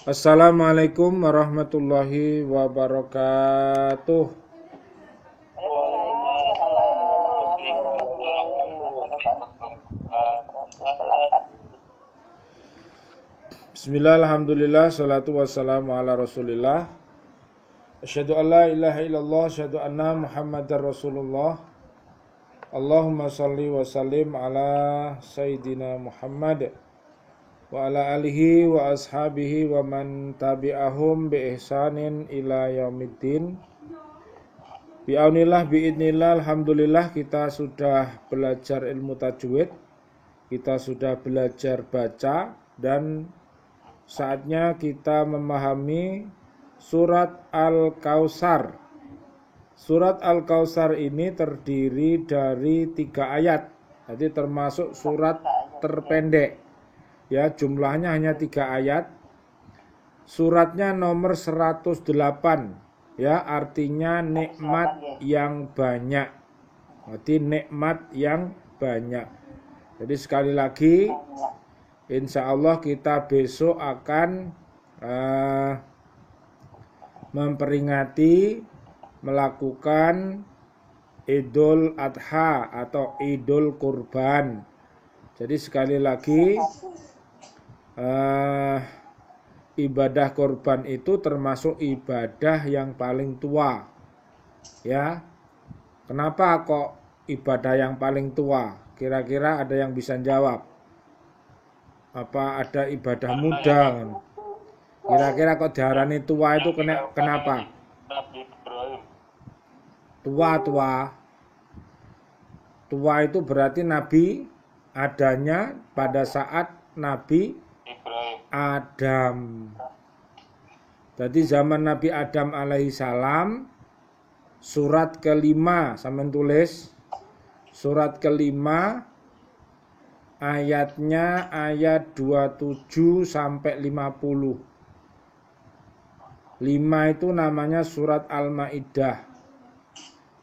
Assalamualaikum warahmatullahi wabarakatuh. Bismillah, alhamdulillah, salatu wassalamu ala rasulillah. Asyhadu an la ilaha illallah, asyhadu anna muhammadar rasulullah. Allahumma salli wa sallim ala sayyidina Muhammad wa ala alihi wa ashabihi wa man tabi'ahum bi ihsanin ila yaumiddin. Bi'aunillah bi'idnillah, alhamdulillah kita sudah belajar ilmu tajwid, kita sudah belajar baca, dan saatnya kita memahami surat Al-Kautsar. Surat Al-Kautsar ini terdiri dari 3 ayat, jadi termasuk surat terpendek. Ya, jumlahnya hanya 3 ayat. Suratnya nomor 108. Ya, artinya nikmat yang banyak. Berarti nikmat yang banyak. Jadi sekali lagi, insya Allah kita besok akan memperingati melakukan Idul Adha atau Idul Kurban. Jadi sekali lagi, ibadah kurban itu termasuk ibadah yang paling tua. Ya, kenapa kok ibadah yang paling tua? Kira-kira ada yang bisa jawab? Apa ada ibadah muda? Kira-kira kok diarani tua itu kenapa? Tua itu berarti Nabi adanya pada saat Nabi Adam. Jadi zaman Nabi Adam alaihissalam, surat kelima, sampean tulis surat kelima, ayatnya ayat 27 sampai 50. 5 itu namanya surat Al-Maidah.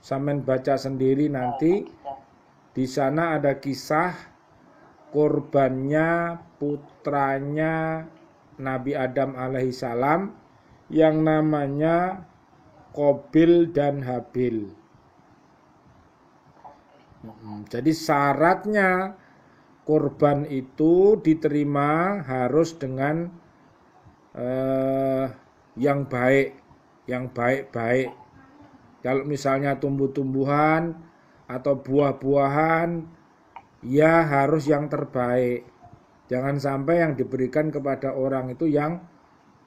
Sampean baca sendiri nanti. Di sana ada kisah korbannya putranya Nabi Adam alaihissalam yang namanya Qabil dan Habil. Jadi syaratnya korban itu diterima harus dengan yang baik, yang baik-baik. Kalau misalnya tumbuh-tumbuhan atau buah-buahan, ya harus yang terbaik. Jangan sampai yang diberikan kepada orang itu yang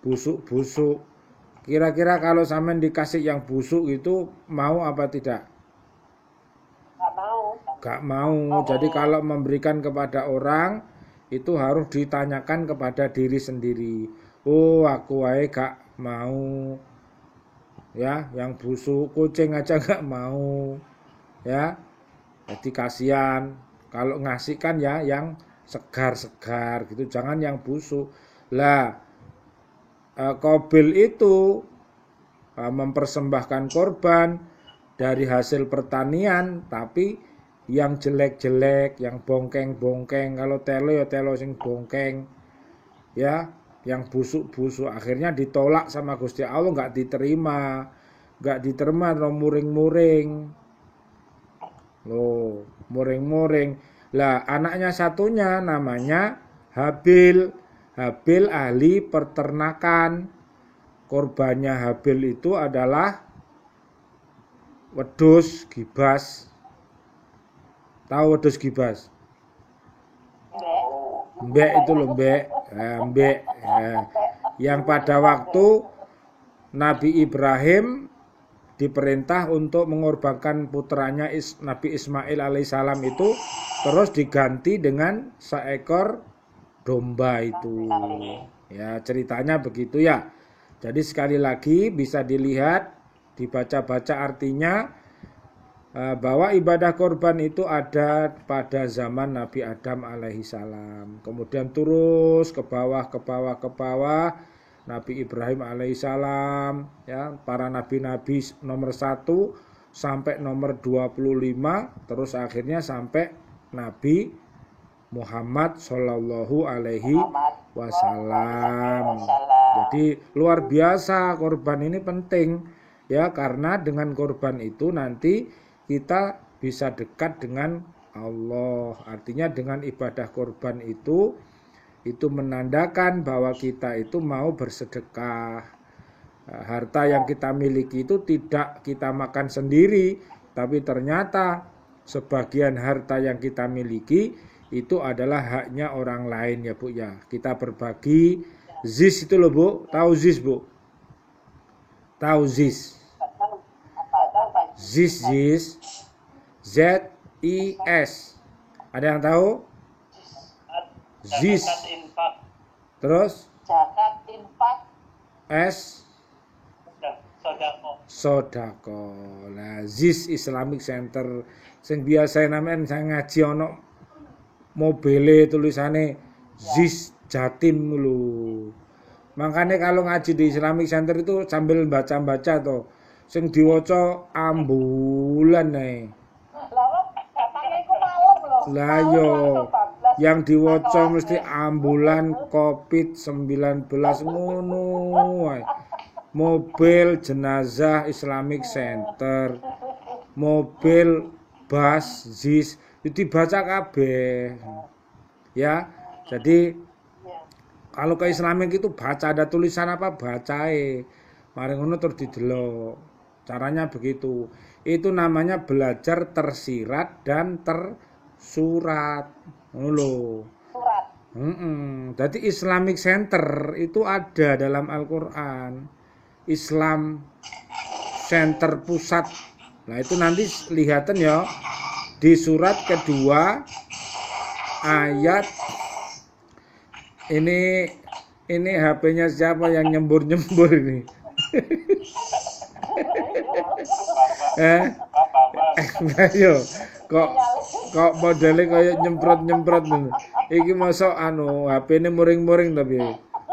busuk-busuk. Kira-kira kalau sampean dikasih yang busuk itu mau apa tidak? Gak mau. Jadi kalau memberikan kepada orang itu harus ditanyakan kepada diri sendiri. Oh, aku wae gak mau. Ya, yang busuk, kucing aja gak mau. Ya. Jadi kasihan. Kalau ngasih kan ya yang segar-segar gitu, jangan yang busuk. Lah, Qabil itu mempersembahkan korban dari hasil pertanian, tapi yang jelek-jelek, yang bongkeng-bongkeng. Kalau telo ya telo sing bongkeng. Ya, yang busuk-busuk akhirnya ditolak sama Gusti Allah, enggak diterima. Enggak diterima, muring-muring. Loh, muring-muring. Lah, anaknya satunya namanya Habil. Habil ahli peternakan. Korbannya Habil itu adalah wedhus gibas. Tahu wedhus gibas? Mbek itu loh, mbek. Yang pada waktu Nabi Ibrahim diperintah untuk mengorbankan putranya Nabi Ismail alaihissalam itu, terus diganti dengan seekor domba itu. Ya, ceritanya begitu ya. Jadi sekali lagi bisa dilihat, dibaca-baca artinya bahwa ibadah korban itu ada pada zaman Nabi Adam alaihissalam. Kemudian terus ke bawah Nabi Ibrahim alaihissalam, ya, para nabi-nabi nomor 1 sampai nomor 25, terus akhirnya sampai Nabi Muhammad Shallallahu Alaihi Wasallam. Jadi luar biasa, korban ini penting ya, karena dengan korban itu nanti kita bisa dekat dengan Allah. Artinya dengan ibadah korban itu menandakan bahwa kita itu mau bersedekah. Harta yang kita miliki itu tidak kita makan sendiri, tapi ternyata sebagian harta yang kita miliki itu adalah haknya orang lain ya Bu ya. Kita berbagi. Zis itu loh Bu, tahu zis Bu? Tahu zis? Zis, Z-I-S. Ada yang tahu? Zis. Terus? Zakat, infak. S. Sodako. Nah, Zis Islamic Center. Sing biasa namanya saya ngaji ono mobile tulisannya Zis Jatim dulu. Makanya kalau ngaji di Islamic Center itu sambil baca-baca toh. Sing diwaca ambulan nih. Lah yo, yang diwaca mesti ambulan COVID-19 ngono wae. Mobil jenazah Islamic Center, mobil bus ZIS itu dibaca kabeh. Ya. Jadi kalau ke Islamic itu baca, ada tulisan apa bacae. Mari ngono terus didelok. Caranya begitu. Itu namanya belajar tersirat dan tersurat. Ngono lho. Surat. Jadi Islamic Center itu ada dalam Al-Qur'an. Islam Center pusat. Nah, itu nanti lihatan ya di surat kedua ayat ini HP-nya siapa yang nyembur-nyembur ini? Ayo, kok modelnya kayak nyemprot-nyemprot nih. Iki masuk HP ini muring-muring tapi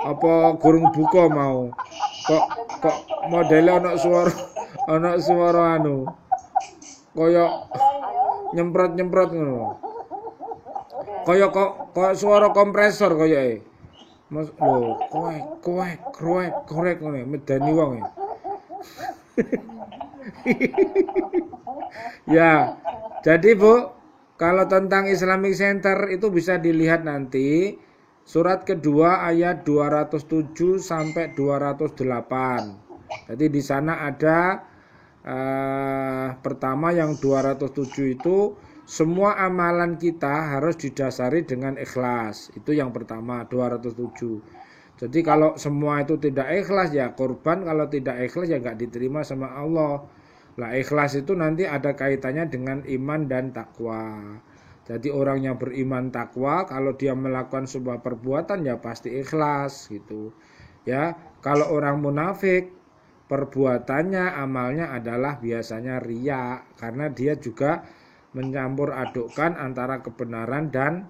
apa gurung buka mau? Kok modelnya ana suara kaya nyemprot-nyemprot ngono. Kaya kok suara kompresor kaya Mas lho, krek ngono medani wong. Ya. Jadi Bu, kalau tentang Islamic Center itu bisa dilihat nanti surat kedua ayat 207 sampai 208. Jadi di sana ada pertama yang 207 itu semua amalan kita harus didasari dengan ikhlas. Itu yang pertama 207. Jadi kalau semua itu tidak ikhlas ya korban, kalau tidak ikhlas ya nggak diterima sama Allah. Lah ikhlas itu nanti ada kaitannya dengan iman dan takwa. Jadi orang yang beriman takwa kalau dia melakukan sebuah perbuatan ya pasti ikhlas gitu. Ya, kalau orang munafik perbuatannya amalnya adalah biasanya riya karena dia juga mencampur adukkan antara kebenaran dan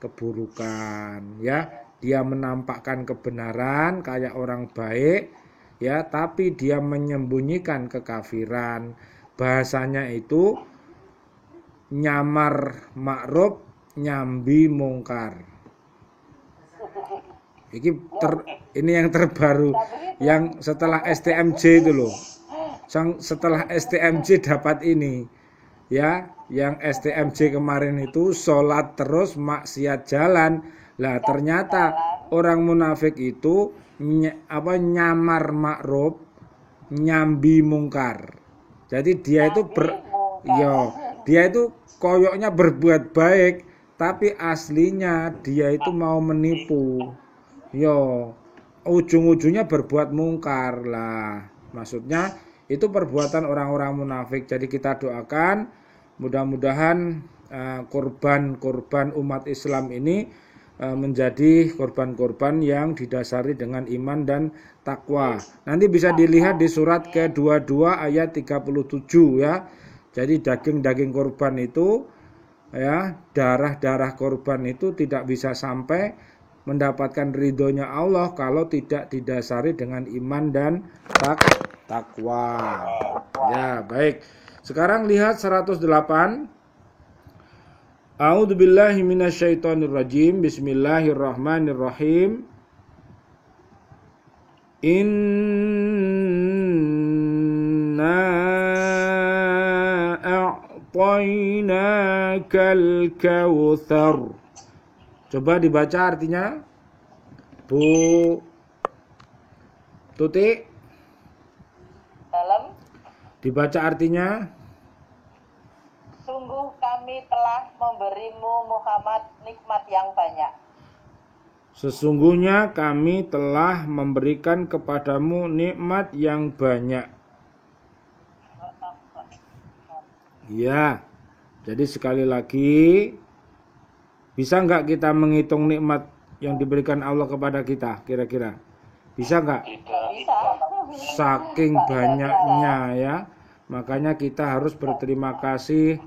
keburukan ya. Dia menampakkan kebenaran kayak orang baik ya, tapi dia menyembunyikan kekafiran. Bahasanya itu nyamar makruf, nyambi mungkar. Ini yang terbaru, yang setelah STMJ itu loh. Setelah STMJ dapat ini. Ya, yang STMJ kemarin itu sholat terus maksiat jalan. Lah ternyata orang munafik itu nyamar makruf, nyambi mungkar. Jadi dia itu dia itu koyoknya berbuat baik, tapi aslinya dia itu mau menipu. Ujung-ujungnya berbuat mungkar lah. Maksudnya itu perbuatan orang-orang munafik. Jadi kita doakan mudah-mudahan korban-korban umat Islam ini menjadi korban-korban yang didasari dengan iman dan takwa. Nanti bisa dilihat di surat ke-22 ayat 37 ya. Jadi daging-daging korban itu ya, darah-darah korban itu tidak bisa sampai mendapatkan ridhonya Allah kalau tidak didasari dengan iman dan takwa. Ya, baik. Sekarang lihat 108. A'udzubillahi minasyaitonirrajim. Bismillahirrahmanirrahim. Inna a'tainakal kautsar. Coba dibaca artinya, Bu Tuti. Dalam, Dibaca artinya. sungguh kami telah memberimu Muhammad nikmat yang banyak. Sesungguhnya kami telah memberikan kepadamu nikmat yang banyak. Ya, jadi sekali lagi, bisa nggak kita menghitung nikmat yang diberikan Allah kepada kita? Kira-kira bisa nggak? Bisa. Saking banyaknya ya. Makanya kita harus berterima kasih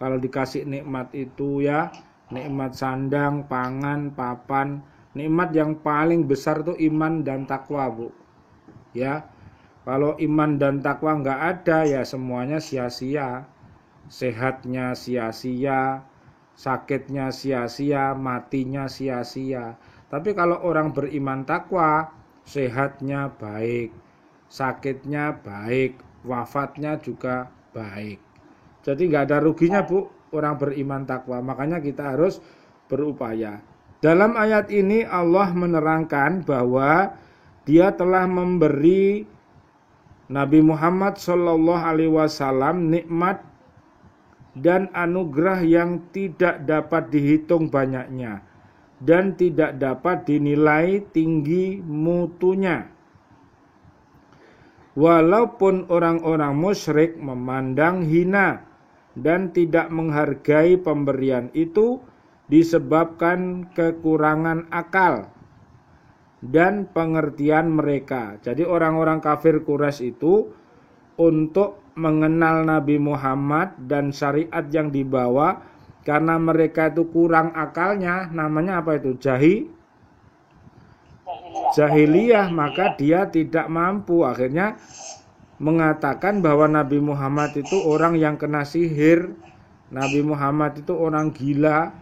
kalau dikasih nikmat itu ya. Nikmat sandang, pangan, papan. Nikmat yang paling besar tuh iman dan takwa, Bu. Ya. Kalau iman dan takwa nggak ada ya semuanya sia-sia. Sehatnya sia-sia, sakitnya sia-sia, matinya sia-sia. Tapi kalau orang beriman takwa, sehatnya baik, sakitnya baik, wafatnya juga baik. Jadi nggak ada ruginya, Bu, orang beriman takwa. Makanya kita harus berupaya. Dalam ayat ini Allah menerangkan bahwa Dia telah memberi Nabi Muhammad SAW nikmat dan anugerah yang tidak dapat dihitung banyaknya dan tidak dapat dinilai tinggi mutunya. Walaupun orang-orang musyrik memandang hina dan tidak menghargai pemberian itu disebabkan kekurangan akal dan pengertian mereka. Jadi orang-orang kafir Quraisy itu untuk mengenal Nabi Muhammad dan syariat yang dibawa, karena mereka itu kurang akalnya, namanya apa itu? Jahiliyah, maka dia tidak mampu. Akhirnya mengatakan bahwa Nabi Muhammad itu orang yang kena sihir, Nabi Muhammad itu orang gila.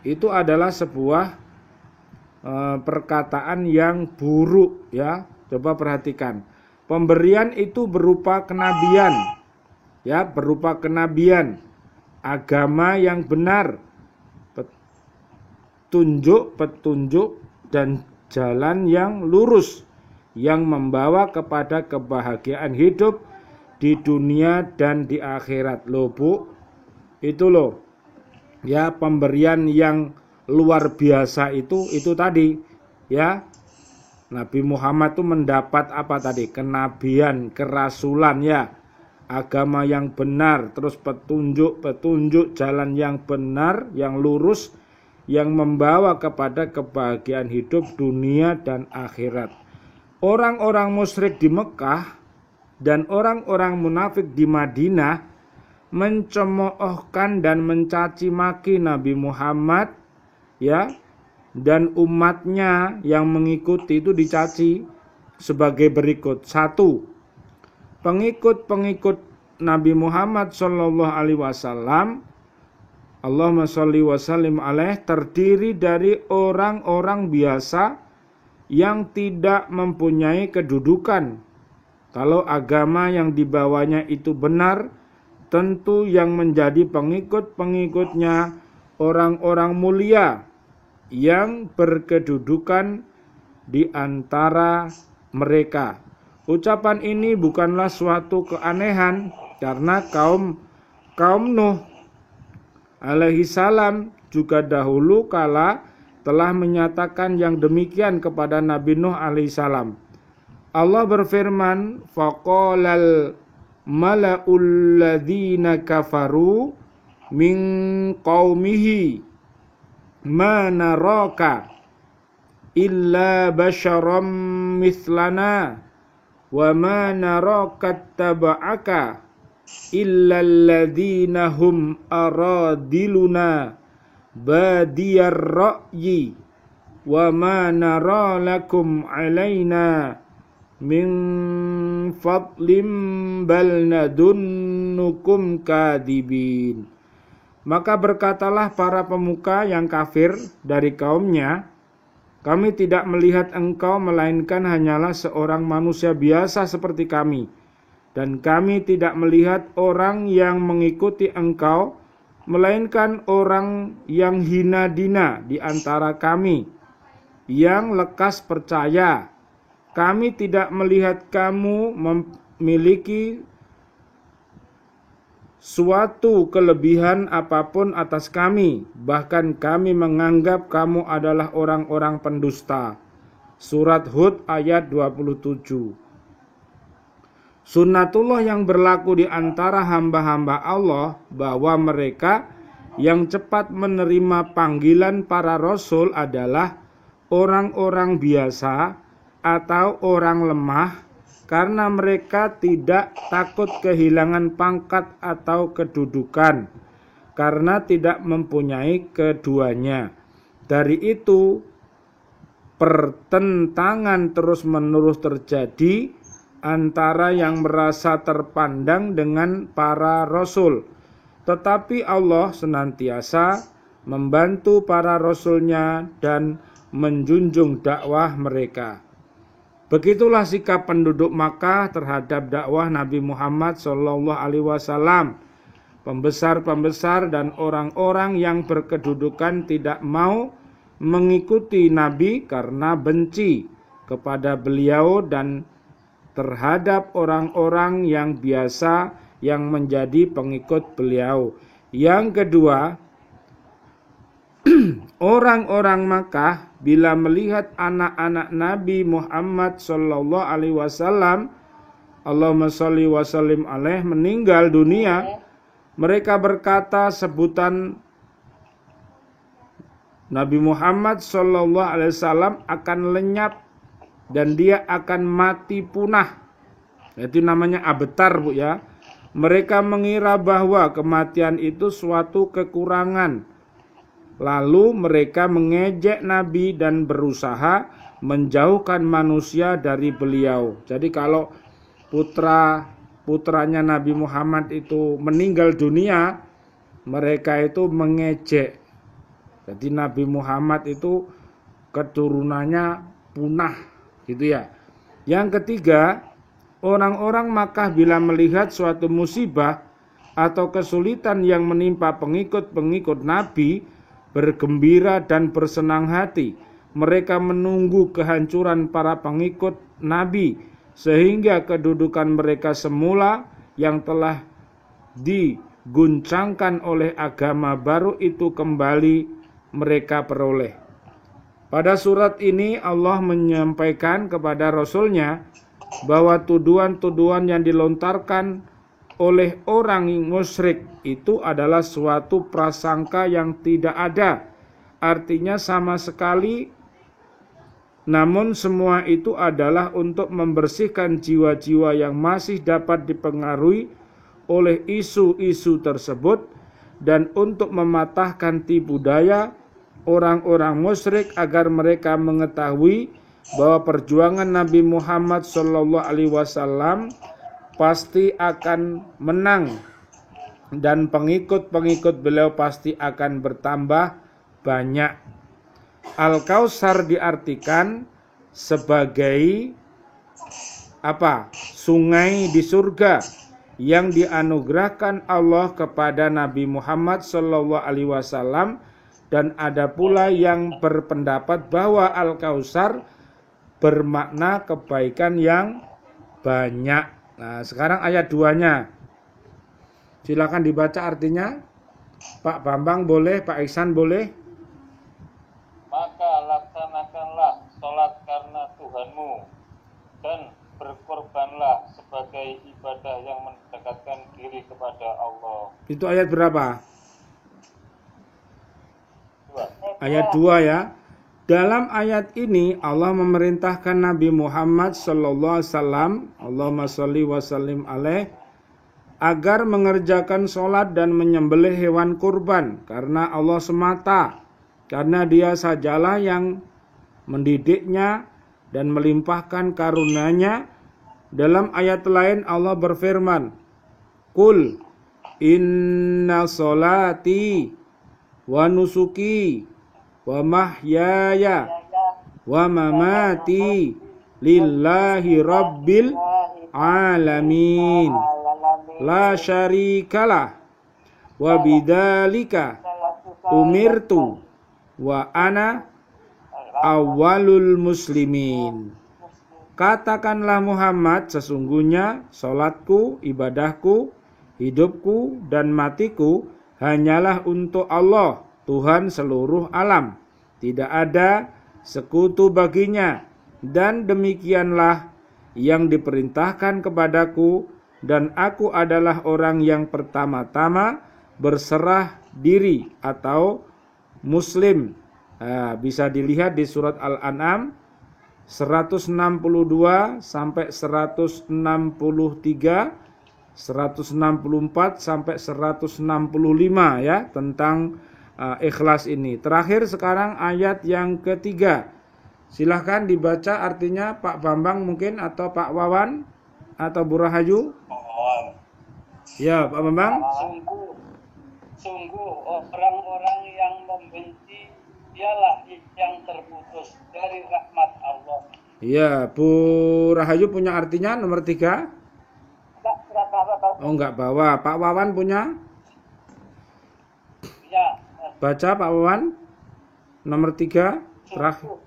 Itu adalah sebuah perkataan yang buruk ya. Coba perhatikan. Pemberian itu berupa kenabian. Ya, berupa kenabian, agama yang benar, petunjuk dan jalan yang lurus yang membawa kepada kebahagiaan hidup di dunia dan di akhirat. Loh, Bu, itu loh. Ya, pemberian yang luar biasa itu tadi ya. Nabi Muhammad itu mendapat apa tadi? Kenabian, kerasulan ya. Agama yang benar, terus petunjuk jalan yang benar, yang lurus, yang membawa kepada kebahagiaan hidup dunia dan akhirat. Orang-orang musyrik di Mekah dan orang-orang munafik di Madinah mencemoohkan dan mencaci maki Nabi Muhammad ya, dan umatnya yang mengikuti itu dicaci sebagai berikut. 1. Pengikut-pengikut Nabi Muhammad sallallahu alaihi wasallam, Allahumma sholli wa sallim alaih, terdiri dari orang-orang biasa yang tidak mempunyai kedudukan. Kalau agama yang dibawanya itu benar, tentu yang menjadi pengikut-pengikutnya orang-orang mulia yang berkedudukan di antara mereka. Ucapan ini bukanlah suatu keanehan karena kaum Nuh alaihi salam juga dahulu kala telah menyatakan yang demikian kepada Nabi Nuh alaihi salam. Allah berfirman, faqalal mala'ul ladzina kafaru min qaumihi ma naraka illa basyaram mithlana wa ma naraka taba'aka illa alladzina hum aradiluna badiyar ra'yi wa ma nara lakum alaina min fadlim bal nadunnukum kadibin. Maka berkatalah para pemuka yang kafir dari kaumnya, Kami tidak melihat engkau melainkan hanyalah seorang manusia biasa seperti kami. Dan kami tidak melihat orang yang mengikuti engkau melainkan orang yang hina dina di antara kami, yang lekas percaya. Kami tidak melihat kamu memiliki suatu kelebihan apapun atas kami, bahkan kami menganggap kamu adalah orang-orang pendusta. Surat Hud ayat 27. Sunnatullah yang berlaku di antara hamba-hamba Allah bahwa mereka yang cepat menerima panggilan para rasul adalah orang-orang biasa atau orang lemah, karena mereka tidak takut kehilangan pangkat atau kedudukan, karena tidak mempunyai keduanya. Dari itu, pertentangan terus-menerus terjadi antara yang merasa terpandang dengan para rasul. Tetapi Allah senantiasa membantu para rasulnya dan menjunjung dakwah mereka. Begitulah sikap penduduk Makkah terhadap dakwah Nabi Muhammad SAW. Pembesar-pembesar dan orang-orang yang berkedudukan tidak mau mengikuti Nabi karena benci kepada beliau dan terhadap orang-orang yang biasa yang menjadi pengikut beliau. Yang kedua, orang-orang Makkah bila melihat anak-anak Nabi Muhammad sallallahu alaihi wasallam, Allahumma sholli wa sallim alaih, meninggal dunia, mereka berkata sebutan Nabi Muhammad sallallahu alaihi wasallam akan lenyap dan dia akan mati punah. Itu namanya abtar, Bu ya. Mereka mengira bahwa kematian itu suatu kekurangan. Lalu mereka mengejek Nabi dan berusaha menjauhkan manusia dari beliau. Jadi kalau putranya Nabi Muhammad itu meninggal dunia, mereka itu mengejek. Jadi Nabi Muhammad itu keturunannya punah, gitu ya. Yang ketiga, orang-orang Makkah bila melihat suatu musibah atau kesulitan yang menimpa pengikut-pengikut Nabi, bergembira dan bersenang hati. Mereka menunggu kehancuran para pengikut Nabi, sehingga kedudukan mereka semula yang telah diguncangkan oleh agama baru itu kembali mereka peroleh. Pada surat ini Allah menyampaikan kepada Rasulnya bahwa tuduhan-tuduhan yang dilontarkan oleh orang musyrik itu adalah suatu prasangka yang tidak ada artinya sama sekali, namun semua itu adalah untuk membersihkan jiwa-jiwa yang masih dapat dipengaruhi oleh isu-isu tersebut dan untuk mematahkan tipu daya orang-orang musyrik agar mereka mengetahui bahwa perjuangan Nabi Muhammad SAW pasti akan menang dan pengikut-pengikut beliau pasti akan bertambah banyak. Al-Kautsar diartikan sebagai sungai di surga yang dianugerahkan Allah kepada Nabi Muhammad SAW, dan ada pula yang berpendapat bahwa Al-Kautsar bermakna kebaikan yang banyak. Nah, sekarang ayat 2-nya. Silakan dibaca artinya. Pak Bambang boleh, Pak Ihsan boleh. Maka laksanakanlah sholat karena Tuhanmu dan berkorbanlah sebagai ibadah yang mendekatkan diri kepada Allah. Itu ayat berapa? 2. Ayat 2 ya. Dalam ayat ini Allah memerintahkan Nabi Muhammad SAW, Allahumma sholli wa sallim alaih, agar mengerjakan sholat dan menyembelih hewan kurban karena Allah semata, karena Dia sajalah yang mendidiknya dan melimpahkan karunia-Nya. Dalam ayat lain Allah berfirman, Qul inna sholati wa nusuki wa mahyaya wa mamati lillahi rabbil alamin la syarikalah wa bidzalika umirtu wa ana awwalul muslimin. Katakanlah Muhammad, sesungguhnya salatku, ibadahku, hidupku dan matiku hanyalah untuk Allah, Tuhan seluruh alam. Tidak ada sekutu baginya, dan demikianlah yang diperintahkan kepadaku, dan aku adalah orang yang pertama-tama berserah diri atau muslim. Bisa dilihat di surat Al-An'am 162 sampai 163, 164 sampai 165 ya, tentang ikhlas ini. Terakhir sekarang ayat yang ketiga. Silahkan dibaca artinya Pak Bambang mungkin, atau Pak Wawan atau Bu Rahayu. Ya, Pak Bambang. Sungguh orang-orang yang membenci dialah yang terputus dari rahmat Allah. Iya, Bu Rahayu punya artinya nomor 3? Enggak bawa. Oh, enggak bawa. Pak Wawan punya? Ya, Baca Pak Wawan. Nomor 3. Terakhir.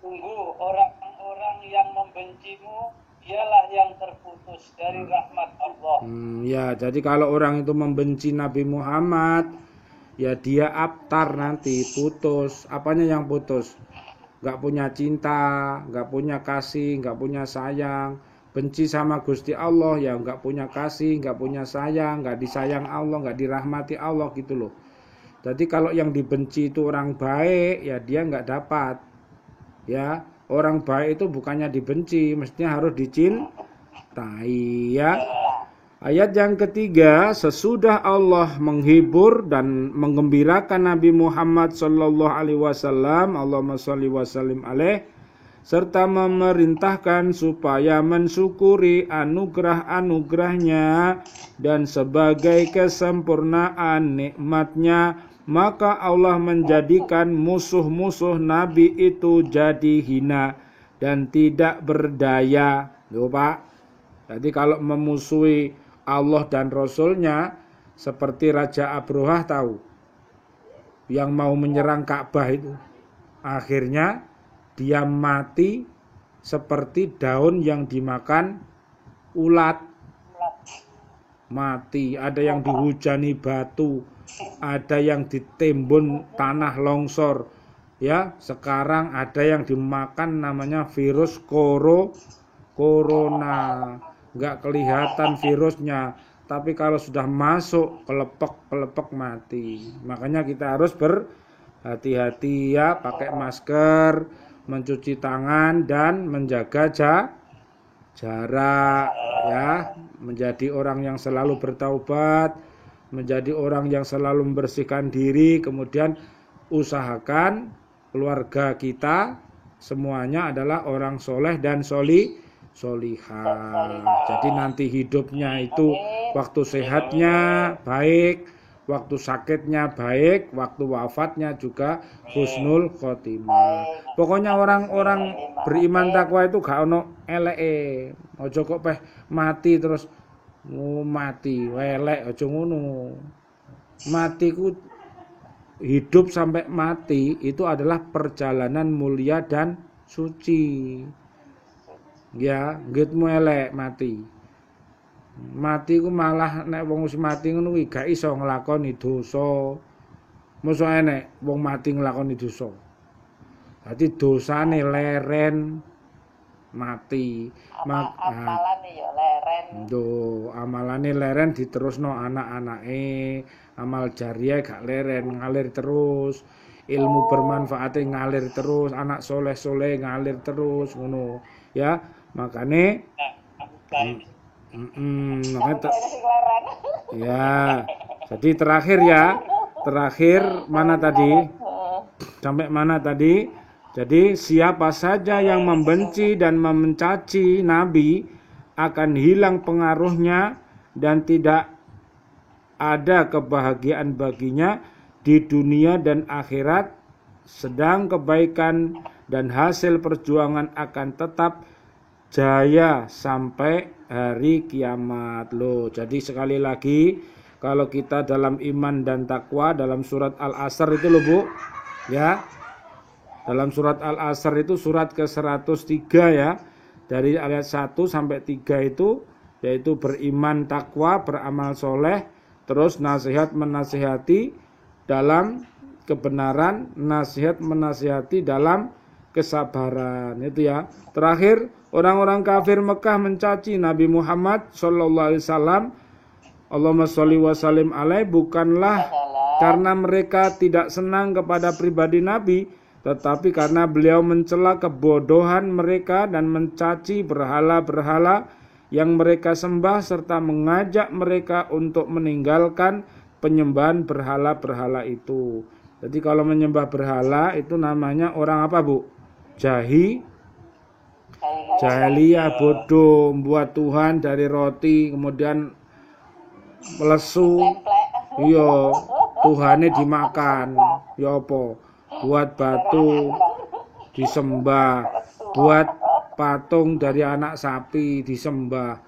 sungguh orang-orang yang membencimu dialah yang terputus dari rahmat Allah. Ya, jadi kalau orang itu membenci Nabi Muhammad, ya dia abtar nanti, putus. Apanya yang putus? Gak punya cinta, gak punya kasih, gak punya sayang. Benci sama Gusti Allah, ya gak punya kasih, gak punya sayang, gak disayang Allah, gak dirahmati Allah gitu loh. Jadi kalau yang dibenci itu orang baik, ya dia gak dapat. Ya, orang baik itu bukannya dibenci, mestinya harus dicintai ya. Ayat yang ketiga, sesudah Allah menghibur dan menggembirakan Nabi Muhammad sallallahu alaihi wasallam, Allahumma shalli wa sallim alaih, serta memerintahkan supaya mensyukuri anugerah-anugerahnya dan sebagai kesempurnaan nikmatnya, maka Allah menjadikan musuh-musuh Nabi itu jadi hina dan tidak berdaya. Loh Pak, jadi kalau memusuhi Allah dan Rasulnya, seperti Raja Abrohah tahu, yang mau menyerang Ka'bah itu, akhirnya dia mati seperti daun yang dimakan ulat. Mati, ada yang dihujani batu, ada yang ditembun tanah longsor. Ya, sekarang ada yang dimakan namanya virus corona. Nggak kelihatan virusnya, tapi kalau sudah masuk kelepek mati. Makanya kita harus berhati-hati ya, pakai masker, mencuci tangan dan menjaga jarak ya, menjadi orang yang selalu bertaubat, menjadi orang yang selalu membersihkan diri, kemudian usahakan keluarga kita semuanya adalah orang soleh dan solihah. Jadi nanti hidupnya itu waktu sehatnya baik, waktu sakitnya baik, waktu wafatnya juga husnul khotimah. Pokoknya orang-orang beriman takwa itu gak ono eleke. Ojo kok peh mati terus mati welek, ojo ngono. Mati ku hidup sampai mati itu adalah perjalanan mulia dan suci. Ya, ngitmu elek mati. Mati ku malah nek wong wis mati ngono kuwi gak iso nglakoni dosa. Mosok enek wong mati nglakoni dosa. Dadi dosane leren mati. Amalane ya leren. Amalane leren diterusno anak-anake. Amal jariah gak leren, ngalir terus. Ilmu bermanfaate ngalir terus, anak soleh-soleh ngalir terus ngono. Ya, makanya ya, jadi terakhir mana tadi? Sampai mana tadi? Jadi siapa saja yang membenci dan mencaci Nabi akan hilang pengaruhnya dan tidak ada kebahagiaan baginya di dunia dan akhirat, sedang kebaikan dan hasil perjuangan akan tetap jaya sampai hari kiamat. Loh, jadi sekali lagi kalau kita dalam iman dan takwa dalam surat Al-Asr itu loh Bu, ya. Dalam surat Al-Asr itu surat ke-103 ya. Dari ayat 1 sampai 3 itu yaitu beriman, takwa, beramal soleh, terus nasihat menasihati dalam kebenaran, nasihat menasihati dalam kesabaran, itu ya. Terakhir, orang-orang kafir Mekah mencaci Nabi Muhammad sallallahu alaihi wasallam. Allahumma sholli wa sallim alaih, bukanlah karena mereka tidak senang kepada pribadi Nabi, tetapi karena beliau mencela kebodohan mereka dan mencaci berhala-berhala yang mereka sembah serta mengajak mereka untuk meninggalkan penyembahan berhala-berhala itu. Jadi kalau menyembah berhala itu namanya orang apa Bu? Jahiliyah, bodoh, membuat Tuhan dari roti kemudian lesu. Iya, Tuhannya dimakan. Ya apa? Buat batu disembah, buat patung dari anak sapi disembah.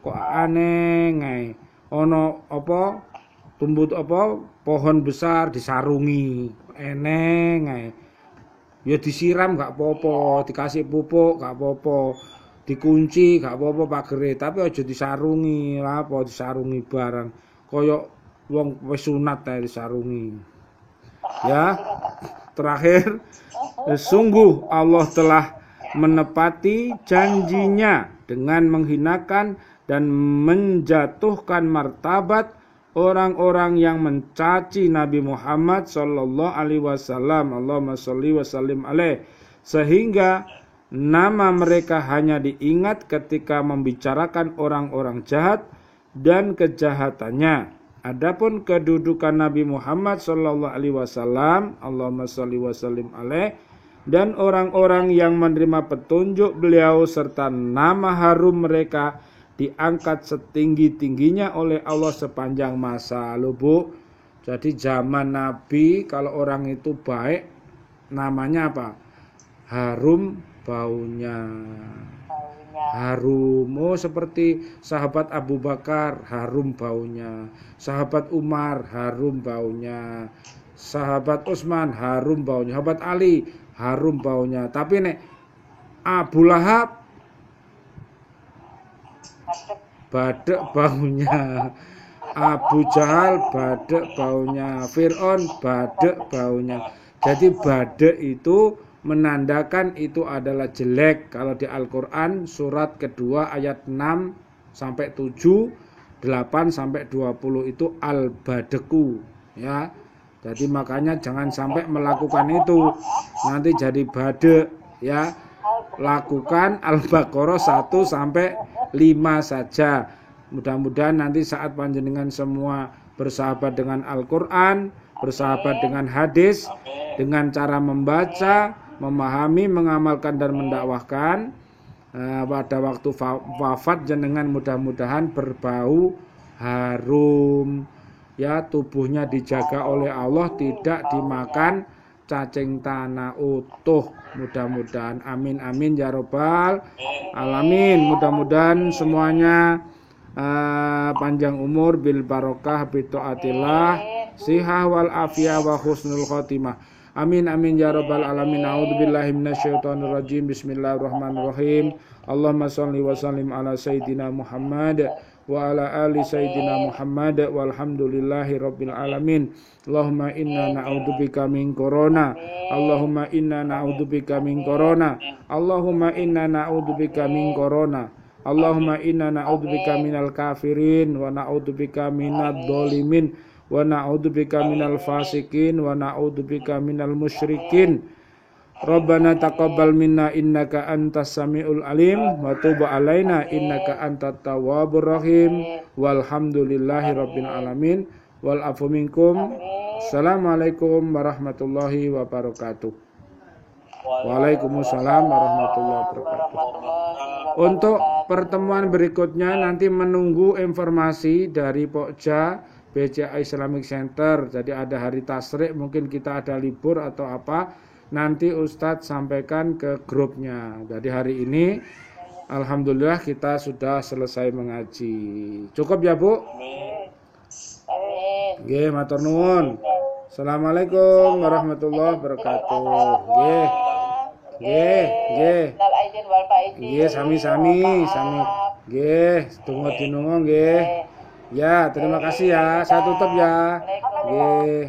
Kok aneh ngai? Ono apa? Tumbuh apa? Pohon besar disarungi. Eneng ngai. Ya disiram gak apa-apa, dikasih pupuk gak apa-apa, dikunci gak apa-apa pagere, tapi aja disarungi. Lah apa disarungi barang. Koyok wong wis sunat ae disarungi. Ya. Terakhir, sungguh Allah telah menepati janjinya dengan menghinakan dan menjatuhkan martabat orang-orang yang mencaci Nabi Muhammad sallallahu alaihi wasallam. Allahumma sholli wa sallim alaih. Sehingga nama mereka hanya diingat ketika membicarakan orang-orang jahat dan kejahatannya. Adapun kedudukan Nabi Muhammad sallallahu alaihi wasallam, Allahumma sholli wa sallim alaih, dan orang-orang yang menerima petunjuk beliau serta nama harum mereka diangkat setinggi-tingginya oleh Allah sepanjang masa. Loh Bu, jadi zaman Nabi kalau orang itu baik namanya apa? Harum baunya. Harum, oh seperti sahabat Abu Bakar harum baunya, sahabat Umar harum baunya, sahabat Utsman harum baunya, sahabat Ali harum baunya. Tapi nek Abu Lahab badek baunya, Abu Jahal badek baunya, Fir'aun badek baunya. Jadi badek itu menandakan itu adalah jelek. Kalau di Al-Quran surat kedua ayat 6 sampai 7, 8 sampai 20 itu al-badeku ya. Jadi makanya jangan sampai melakukan itu, nanti jadi badek ya. Lakukan Al-Baqarah 1 sampai 5 saja. Mudah-mudahan nanti saat panjenengan semua bersahabat dengan Al-Quran, bersahabat dengan hadis, dengan cara membaca, memahami, mengamalkan dan mendakwahkan, pada waktu wafat jenengan mudah-mudahan berbau harum ya, tubuhnya dijaga oleh Allah, tidak dimakan cacing tanah utuh, mudah-mudahan. Amin amin ya robbal alamin. Mudah-mudahan semuanya panjang umur bil barokah bi taatillah, sihah wal afiyah wa husnul khotimah. Amin amin ya rabbal alamin. A'udzubillahi minasyaitonir rajim. Bismillahirrahmanirrahim. Allahumma shalli wa sallim ala sayyidina Muhammad wa ala ali sayyidina Muhammad walhamdulillahi rabbil alamin. Allahumma inna na'udzubika min corona. Allahumma inna na'udzubika min corona. Allahumma inna na'udzubika min corona. Allahumma inna na'udzubika minal kafirin wa na'udzubika minadh dhalimin wa na'udzubika minal fasikin wa na'udzubika minal musyrikin. Rabbana taqabbal minna innaka antas samiul alim wa tub alaina innaka antat tawwabur rahim. Walhamdulillahi rabbil alamin. Wal afu minkum. Assalamualaikum warahmatullahi wabarakatuh. Waalaikumsalam warahmatullahi wabarakatuh. Untuk pertemuan berikutnya nanti menunggu informasi dari Pokja BCA Islamic Center. Jadi ada hari tasyrik, mungkin kita ada libur atau apa. nanti Ustadz sampaikan ke grupnya. Jadi hari ini alhamdulillah kita sudah selesai mengaji. Cukup ya Bu? Amin. Nggih, matur nuwun. Assalamualaikum warahmatullahi wabarakatuh. Nggih. Nggih, nggih. Minal aidin wal faizin. Nggih, sami-sami, sami. Nggih, tunggu dinungo nggih. Ya, terima kasih ya. Saya tutup ya. Waalaikumsalam. Nggih.